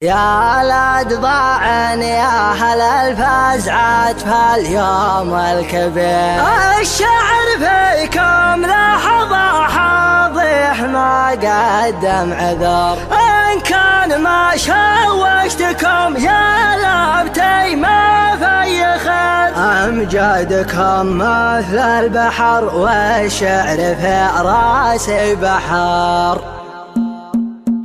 يا الأدباعن يا هل الفزعات في اليوم الكبير، الشعر فيكم لحظة حاضح ما قدم عذر، إن كان ما شوشتكم يا لابتي ما في خير، أمجادكم مثل البحر والشعر في راسي بحر.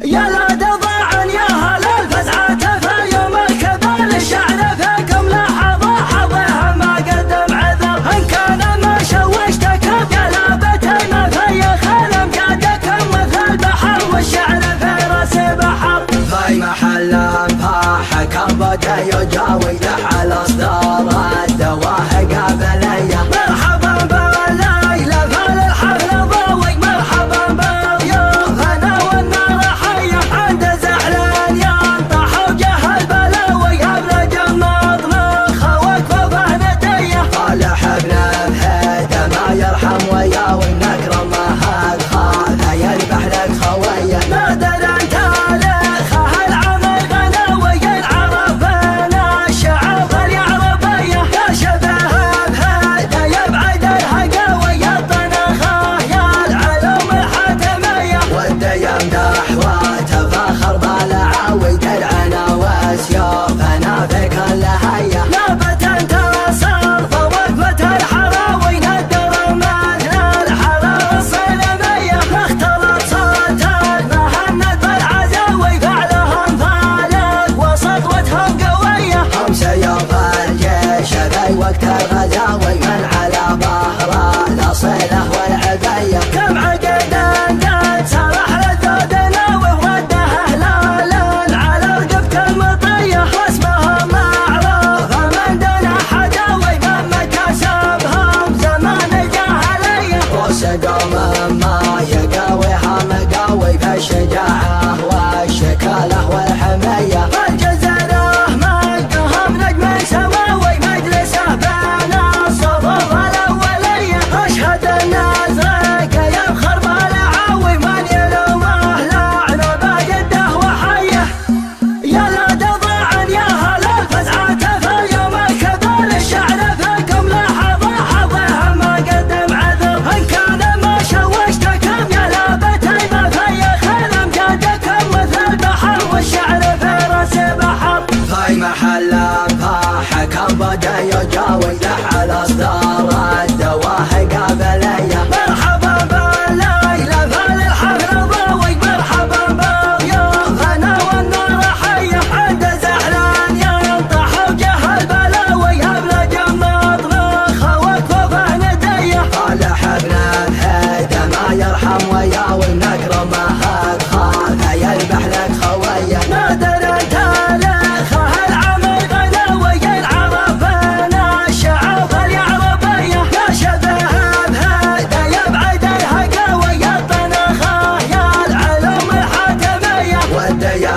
يا الأدباعن يا هل الفزعات في اليوم الكبير، الشعر فيكم لحظة حظها ما قدم عذر، إن كان ما شوشتكم يا لابتي ما في خير، أمجادكم مثل البحر والشعر في راسي بحر. في محل فاحكم بدا يجاوي على اصدار الدواهق قبليه، مرحبا بالليلة فالحفل ضوي، مرحبا بالضيوف انا والنار حيه، عند زعلان ينطح وجه البلاوي، ابن جماط مخه وكفه نديه، طالح ابن بهيده ما يرحم وياوي، نكرم هاد خاله يذبح لك خويه، نادر انت وقت الغزاوي من على ظهره الاصيله والعبيه، كم عقد انت صرح للذود ناوي ورده هلالا على رقبته المطيه، واسمه معروف من دون حداوي، من مكاسبهم زمان الجاهليه، وسقوا مما يقاويها مقاوي في الشجاعه والشكاله والحميه، بدا يجاوي على اصدار الدواهق قبليه، مرحبا بالليله فالحفل ضوي، مرحبا بالضيوف انا والنار حيه، عند زعلان ينطح وجه البلاوي، ابن جماط مخه وكفه نديه، طالح ابن بهيده ما يرحم وياوي، نكرم هاد خاله يذبح لك خويه، نادر انت يا